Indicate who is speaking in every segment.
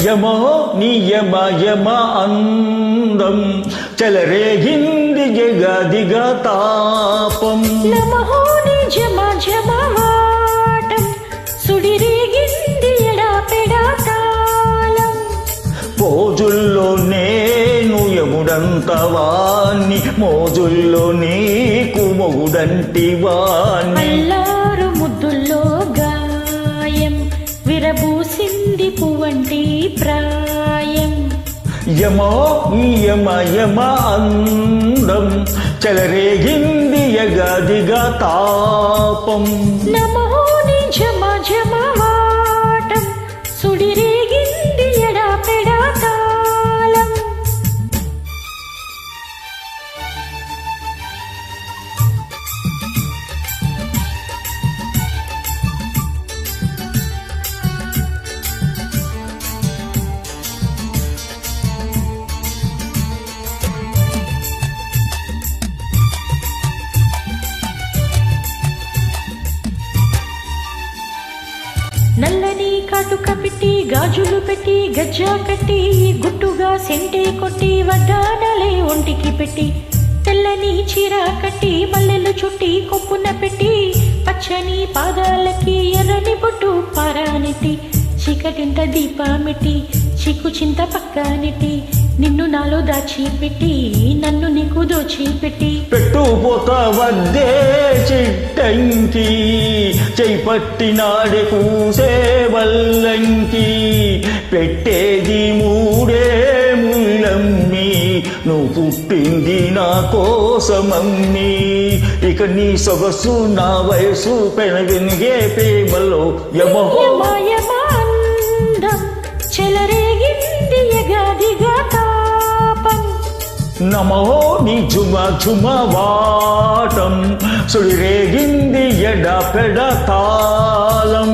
Speaker 1: యమో నియమ యమ అందం చెలరేగింది జగదిగా తాపం
Speaker 2: నమో నిజమ జమవాటం సుడిరేగింది ఎడాపెడా తాళం
Speaker 1: పోజుల్లో నేను యముడంత వాణ్ణి మోజుల్లో నీకు మొగుడంటి వాణ్ణి
Speaker 2: అల్లారు ముద్దుల్లో గాయం విరబూసింది పువ్వంటి ప్రాయం
Speaker 1: యమో యమ యమ అందం చెలరేగింది యగదిగా తాపం
Speaker 2: నమో నిజమ జమవాటం సుడిరేగింది ఎడాపెడా తాళం నల్లని కాటుక పెట్టి గాజులు పెట్టి గజ్జా కట్టి గుట్టుగా సెంటే కొట్టి వడ్డానలే ఒంటికి పెట్టి తెల్లని చీర కట్టి మల్లెలు చుట్టి కొప్పున పెట్టి పచ్చని పాదాలకి ఎర్రని బొట్టు పారానెట్టి చీకటింట దీపమెట్టి చీకు చింత పక్కనెట్టి నిన్ను నాలో దాచిపెట్టి నన్ను నీకు దోచిపెట్టి
Speaker 1: పెట్టుపోత వద్దే చిట్టంకి చేపట్టినాడే కూసే వల్లంకి పెట్టేది మూడే ముల్లమ్మి నువ్వు పుట్టింది నా కోసమమ్మి ఇక నీ సొగసు నా వయసు పెనగెనిగే ప్రేమలో యమహో
Speaker 2: యమాయమాందం చెలరేగింది యగదిగా తాపం
Speaker 1: నమో నీ ఝుమ ఝుమ వాటం సుడిరేగింది ఎడ పెడ తాళం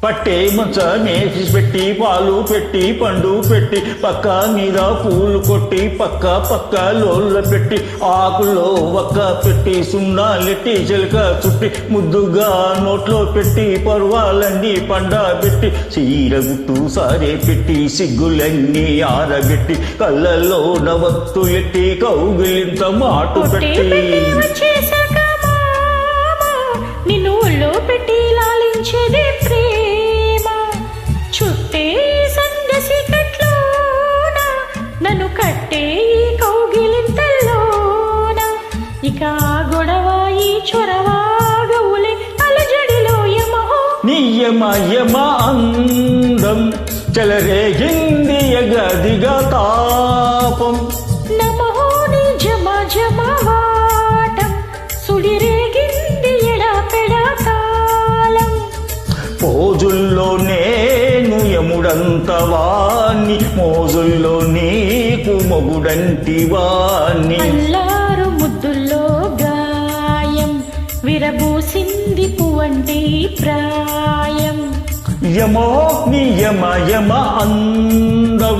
Speaker 1: పట్టే మంచమేసి పెట్టి పాలు పెట్టి పండు పెట్టి పక్క మీద పూలు కొట్టి పక్క పక్క లోళ్ళ పెట్టి ఆకుల్లో ఒక్క పెట్టి సున్నాలెట్టి చిలక చుట్టి ముద్దుగా నోట్లో పెట్టి పర్వాలన్నీ పండ పెట్టి చీర గుట్టు సారే పెట్టి సిగ్గులన్నీ ఆరబెట్టి కళ్ళల్లో నవత్తు ఎట్టి కౌగిలింత మాటు పెట్టి
Speaker 2: వచ్చేసాక నిన్ను ఒళ్ళో పెట్టి లాలించేదే ప్రేమ చుట్టే సందసి కట్లోన నన్ను కట్టే ఈ కౌగిలింతల్లోన ఇక గొడవ ఈ చొరవాగవులే అలజడిలో యమహో
Speaker 1: నియమ యమ అందం చెలరేగింది యగదిగా తాపం
Speaker 2: నమో నిజమ జమవాటం సుడిరేగింది ఎడాపెడా తాళం
Speaker 1: పోజుల్లో నేను యముడంత వాణ్ణి మోజుల్లో నీకు మొగుడంటి వాణ్ణి
Speaker 2: అల్లారు ముద్దుల్లో గాయం విరబూసింది పువ్వంటి ప్రాయం
Speaker 1: యమో నియమ యమ అందం